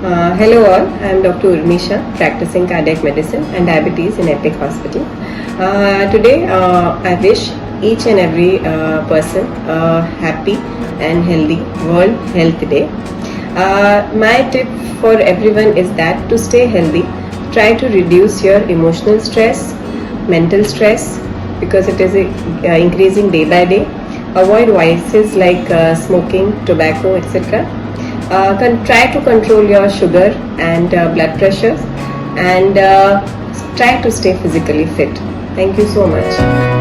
Hello all, I am Dr. Urmi, practicing cardiac medicine and diabetes in Epic Hospital. Today I wish each and every person a happy and healthy World Health Day. My tip for everyone is that to stay healthy, try to reduce your emotional stress, mental stress, because it is increasing day by day. Avoid vices like smoking, tobacco, etc. Try to control your sugar and blood pressure, and try to stay physically fit. Thank you so much.